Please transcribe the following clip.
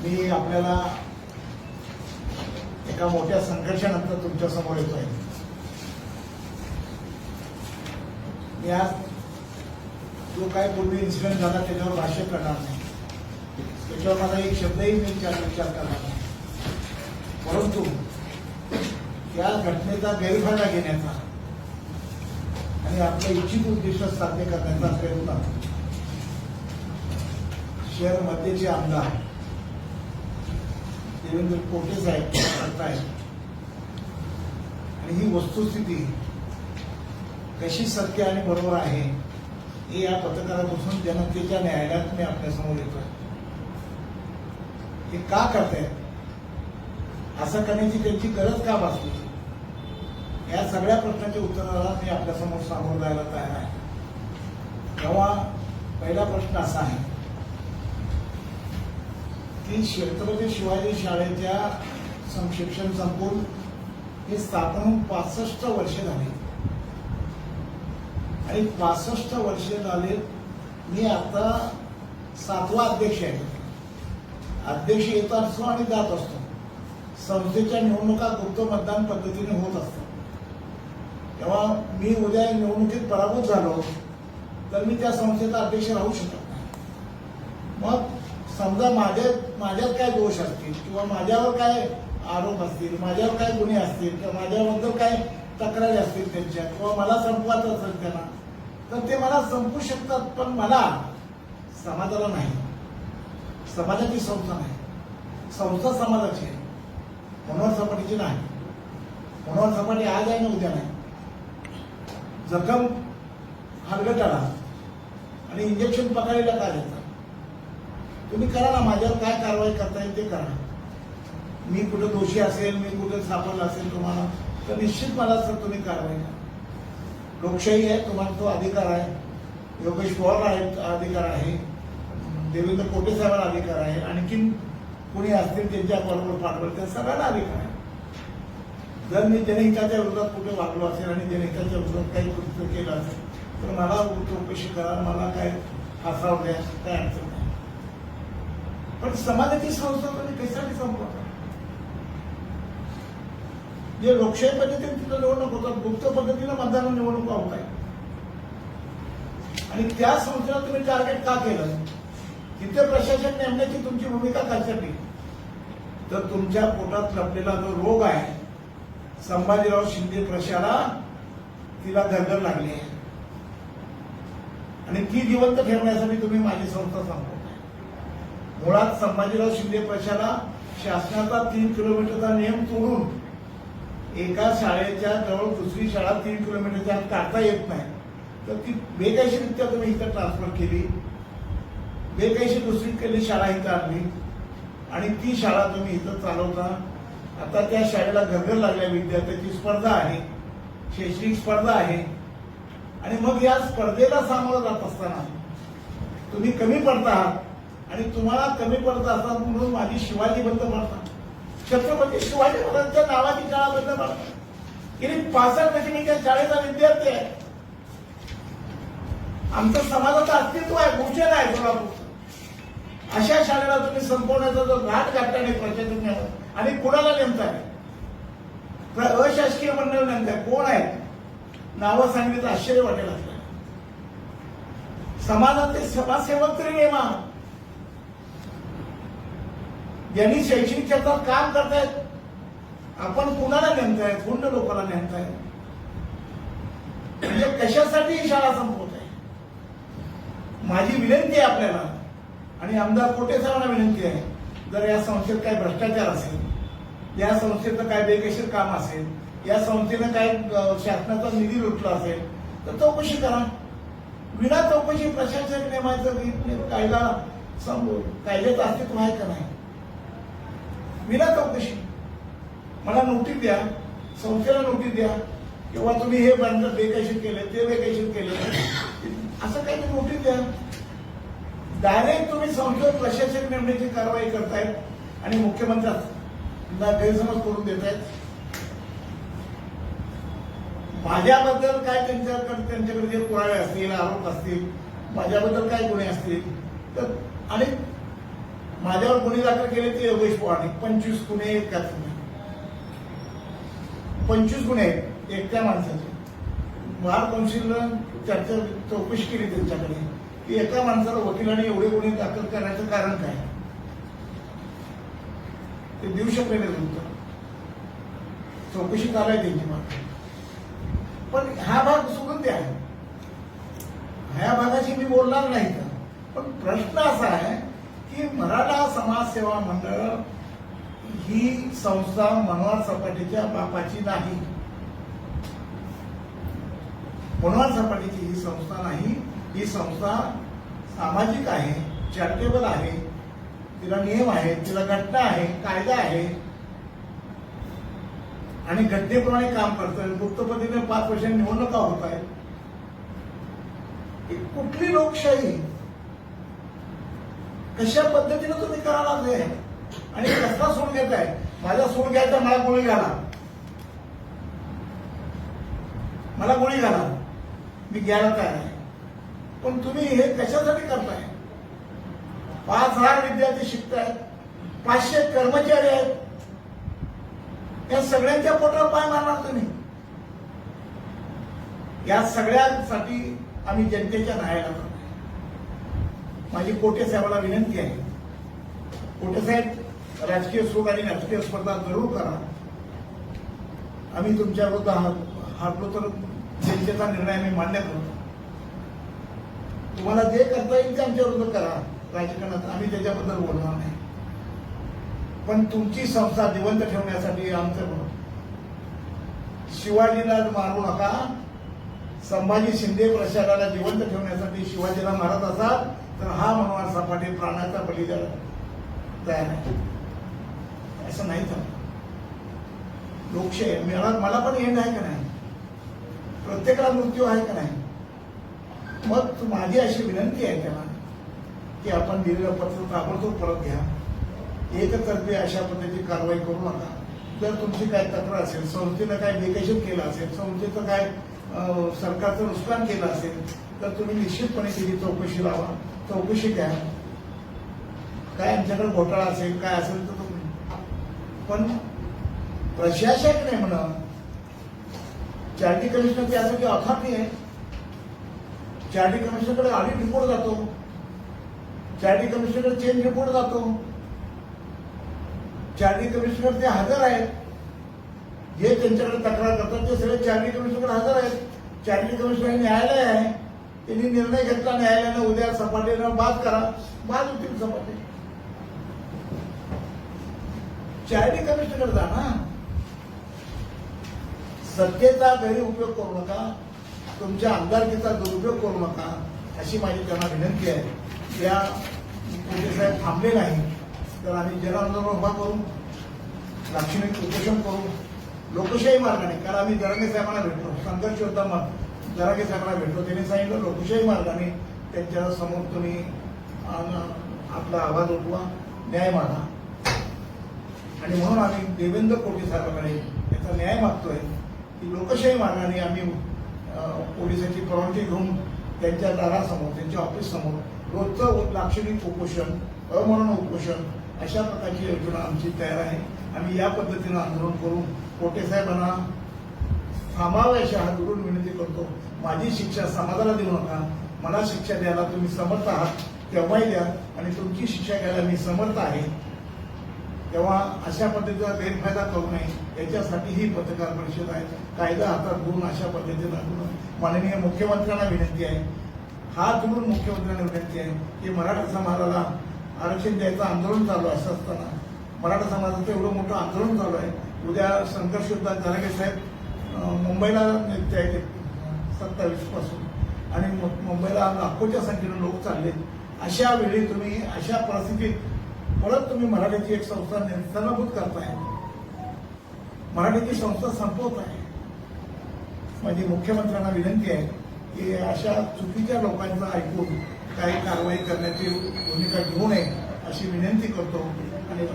मी आपल्याला एका मोठ्या संघर्षानंतर तुमच्या समोर येतोय. मी आज जो काय पूर्वी इन्सिडेंट झाला त्याच्यावर भाष्य करणार नाही, त्याच्यावर मला एक शब्दही मी विचार करणार नाही. परंतु या घटनेचा गैरफायदा घेण्याचा आणि आपलं इच्छित उद्दिष्ट साध्य करण्याचा प्रयत्न शहर मध्येचे आमदार देवेंद्र कोटे साहेब करतायत. आणि ही वस्तुस्थिती कशी सत्य आणि बरोबर आहे हे या पत्रकारापासून जनतेच्या न्यायालयात मी आपल्यासमोर येतोय. हे का करतायत, असं करण्याची त्यांची गरज का भासली, या सगळ्या प्रश्नाच्या उत्तराला मी आपल्यासमोर सामोरं जायला तयार आहे. तेव्हा पहिला प्रश्न असा आहे की छत्रपती शिवाजी शाळेच्या शिक्षण संपून हे स्थापन होऊन 65 वर्षे झाली आणि 65 वर्षे झाले. मी आता 7वा अध्यक्ष आहे. अध्यक्ष येत असतो आणि जात असतो. संस्थेच्या निवडणुका गुप्त मतदान पद्धतीने होत असतात. तेव्हा मी उद्या निवडणुकीत पराभूत झालो तर मी त्या संस्थेचा अध्यक्ष राहू शकत नाही. मग समजा माझ्यात काय दोष असतील किंवा माझ्यावर काय आरोप असतील, माझ्यावर काय गुन्हे असतील किंवा माझ्याबद्दल काय तक्रारी असतील त्यांच्या, किंवा मला संपवायचं असेल त्यांना, तर ते मला संपू शकतात. पण मला समाजाला नाही. समाजाची संस्था नाही, संस्था समाजाची आहे, मनोहर सपाटीची नाही. मनोहर सपाटी आज आहे ना उद्या नाही. जखम हलगटाला आणि इंजेक्शन पकडलेला काय देतात. तुम्ही करा ना, माझ्यावर काय कारवाई करता येईल ते करा. मी कुठे दोषी असेल, मी कुठे सापडला असेल तुम्हाला, तर निश्चित मला सर तुम्ही कारवाई करा. लोकशाही आहे, तुम्हाला तो अधिकार आहे. योगेश पवारला अधिकार आहे, देवेंद्र कोटे साहेबांना अधिकार आहे, आणखीन कुणी असतील त्यांच्या बरोबर पाठवलं त्या सगळ्यांना अधिकार आहे. जर मी जनहिताच्या विरोधात कुठे वागलो असेल आणि जनहिताच्या विरोधात काही कृत्य केलं असेल तर मला चौकशी करा, मला काय फासाव द्या, काय अडचण नाही. पण समाजाची संस्था तुम्ही कशासाठी संपवता? जे लोकशाही पद्धतीने तिथं निवडणूक होतात, गुप्त पद्धतीनं मतदान निवडणुका होत आहे. आणि त्या संस्थेला तुम्ही टार्गेट का केलं? तिथे प्रशासन नेमण्याची तुमची भूमिका कशासाठी? तर तुमच्या पोटात लपलेला जो रोग आहे, संभाजीराव शिंदे प्रशाला तिला गरगर लागली आहे आणि ती जिवंत ठेवण्यासाठी तुम्ही माझी संस्था संपवताय. मुळात संभाजीराव शिंदे प्रशाला शासनाचा 3 किलोमीटरचा नियम तोडून एका शाळेच्या जवळ दुसरी शाळा 3 किलोमीटरच्या आत काढता येत नाही, तर ती बेकायदेशीररित्या तुम्ही इथं ट्रान्सफर केली, बेकायदेशीर दुसरीकडली शाळा इथं आणली आणि ती शाळा तुम्ही इथं चालवता. आता त्या शाळेला गरगर लागल्या विद्यार्थ्यांची स्पर्धा आहे, शैक्षणिक स्पर्धा आहे. आणि मग या स्पर्धेला सामोरं जात असताना तुम्ही कमी पडता आहात आणि तुम्हाला कमी पडत असतात म्हणून माझी शिवाजी बंद पडतात, छत्रपती शिवाजी महाराजांच्या नावाची शाळा बंद पडतात. गेली 65 वर्षे मी त्या शाळेचा विद्यार्थी आहे. आमचं समाजाचं अस्तित्व आहे, भूषण आहे सोलापूर. अशा शाळेला तुम्ही संपवण्याचा जो घाट घातल्याने प्रशासन आणि कुणाला नेमताय? अशासकीय मंडळ नेमताय. कोण आहे? नावं सांगितलं तर आश्चर्य वाटेल आपल्याला. समाजाचे समाजसेवक तरी नेमा, ज्यांनी शैक्षणिक क्षेत्रात काम करतायत. आपण कुणाला नेमताय? गुंड लोकांना नेमताय. म्हणजे कशासाठी ही शाळा संपवत आहे? माझी विनंती आहे आपल्याला आणि आमदार कोटे साहेबांना विनंती आहे, जर या संस्थेत काही भ्रष्टाचार असेल, या संस्थेचं काय बेकायदेशीर काम असेल, या संस्थेनं काय शासनाचा निधी लुटला असेल तर चौकशी करा. विना चौकशी प्रशासन नेमायचं कायद्याचं अस्तित्व आहे का नाही? विना चौकशी मला नोटीस द्या, संस्थेला नोटीस द्या, किंवा तुम्ही हे बंद बेकायदेशीर केले, ते बेकायदेशीर केले, असं काही नोटीस द्या. डायरेक्ट तुम्ही संस्थेत प्रशासन नेमण्याची कारवाई करतायत आणि मुख्यमंत्र्यांना गैरसमज करून देतायत. माझ्याबद्दल काय त्यांच्याकडे जे पुरावे असतील, आरोप असतील, माझ्याबद्दल काय गुन्हे असतील तर, आणि माझ्यावर गुन्हे दाखल केले ते योगेश पवार 25 गुन्हे आहेत का तुम्ही 25 गुन्हे आहेत एकट्या माणसाचे. बार कौन्सिलनं चर्चा चौकशी केली त्यांच्याकडे की एका माणसाला वकिलाने एवढे गुन्हे दाखल करण्याचं कारण काय, ते देऊ शकले नाही उत्तर. चौकशी चालू त्यांची मात्र. पण हा भाग सोडून द्या, ह्या भागाशी मी बोलणार नाही का. पण प्रश्न असा आहे की मराठा समाज सेवा मंडळ ही संस्था मनोहर सपाटेच्या बापाची नाही. मनोहर सपाटेची ही संस्था नाही. ही संस्था सामाजिक आहे, चॅरिटेबल आहे, तिला नियम आहे, तिला घटना आहे, कायदा आहे आणि घटनेप्रमाणे काम करतोय. गुप्त पद्धतीने 5 वर्षांनी निवडणुका होत आहेत. कुठली लोकशाही कशा पद्धतीने तुम्ही करायला लागले आणि कसला सूड घेताय. माझा सूड घ्यायचा, मला गोळी घाला, मला गोळी घाला, मी घ्यायला तयार आहे. पण तुम्ही हे कशासाठी करताय. 5,000 विद्यार्थी शिकतायत, 500 कर्मचारी आहेत, या सगळ्यांच्या पोटावर पाय मारणार तुम्ही. या सगळ्यांसाठी आम्ही जनतेच्या न्यायाला जातो. माझी कोटे साहेबांना विनंती आहे, कोटे साहेब राजकीय सूड आणि राजकीय स्पर्धा जरूर करा. आम्ही तुमच्या विरुद्ध हारलो तर जनतेचा निर्णय आम्ही मान्य करतो. तुम्हाला जे करता येईल ते आमच्या विरुद्ध करा राजकारणात, आम्ही त्याच्याबद्दल बोलणार नाही. पण तुमची संस्था जिवंत ठेवण्यासाठी आमचं शिवाजीला मारू नका. संभाजी शिंदे प्रशासनाला जिवंत ठेवण्यासाठी शिवाजीला मारत असाल तर हा मनोहर सपाटे प्राणाचा बळी द्यायला तयार आहे. असं नाही तर लोकशाही मला पण एंड आहे का नाही, प्रत्येकाला मृत्यू आहे का नाही. मग माझी अशी विनंती आहे त्यांना की आपण दिलेलं पत्र ताबडतोब परत घ्या. एकतर्फी अशा पद्धतीची कारवाई करू नका. जर तुमची काय तक्रार असेल, संस्थेनं काय बेकायदेशीर केलं असेल, संस्थेचं काय सरकारचं नुकसान केलं असेल तर तुम्ही निश्चितपणे त्याची चौकशी लावा, चौकशी घ्या. काय आमच्याकडे घोटाळा असेल काय असेल तर तुम्ही. पण प्रशासक नाही म्हणा, चॅरिटी कमिशनर त्यासाठी अथॉरिटी आहे. चॅरिटी कमिशनरकडे ऑडिट रिपोर्ट जातो, चॅरिटी कमिशनरकडे चेंज रिपोर्ट जातो, चॅरिटी कमिशनर ते हजर आहेत. जे त्यांच्याकडे तक्रार करतात ते सगळे चॅरिटी कमिशनरकडे हजर आहेत. चॅरिटी कमिशनर न्यायालय आहे, त्यांनी निर्णय घेतला न्यायालयानं उद्या सपाटेनं बाद करा, बाद होतील सपाटे. चॅरिटी कमिशनरकडे जा ना. सत्तेचा गैरउपयोग करू नका, तुमच्या आमदारकीचा दुरुपयोग करू नका, अशी माझी त्यांना विनंती आहे. या कोटे साहेब थांबले नाही तर आम्ही जनआंदोलन उभा करू, लाक्षणिक उपोषण करू, लोकशाही मार्गाने. कारण आम्ही जरांगे साहेबांना भेटलो, संघर्ष होता, मग जरांगे साहेबांना भेटलो, त्यांनी सांगितलं लोकशाही मार्गाने त्यांच्या समोर तुम्ही आपला आवाज उठवा, न्याय मागा. आणि म्हणून आम्ही देवेंद्र कोटे साहेबांकडे याचा न्याय मागतोय की लोकशाही मार्गाने आम्ही पोलिसांची परवानगी घेऊन त्यांच्या दारासमोर, त्यांच्या ऑफिस समोर रोजचं लाक्षणिक उपोषण, अमरण उपोषण अशा प्रकारची योजना आमची तयार आहे. आम्ही या पद्धतीनं आंदोलन करून कोटे साहेबांना थांबावे अशा हात जोडून विनंती करतो. माझी शिक्षा समाजाला देऊ नका, मला शिक्षा द्यायला तुम्ही समर्थ आहात तेव्हाही द्या, आणि तुमची शिक्षा घ्यायला मी समर्थ आहे. तेव्हा अशा पद्धतीचा गैरफायदा करू नये याच्यासाठी ही पत्रकार परिषद आहे. कायदा हातात घेऊन अशा पद्धतीनं माननीय मुख्यमंत्र्यांना विनंती आहे, हात जोडून मुख्यमंत्र्यांना विनंती आहे की मराठा समाजाला आरक्षण द्यायचं आंदोलन चालू असं असताना, मराठा समाजाचं एवढं मोठं आंदोलन चालू आहे. उद्या संघर्ष युद्धात जरांगे साहेब मुंबईला निघते आहेत 27 पासून आणि मुंबईला लाखोच्या संख्येनं लोक चालले. अशा वेळी तुम्ही अशा परिस्थितीत परत तुम्ही मराठीची एक संस्था नेस्तनाभूत करताय, मराठीची संस्था संपवत आहे. माझी मुख्यमंत्र्यांना विनंती आहे की अशा चुकीच्या लोकांचं ऐकून काही कारवाई करण्याची भूमिका घेऊ नये अशी विनंती करतो आणि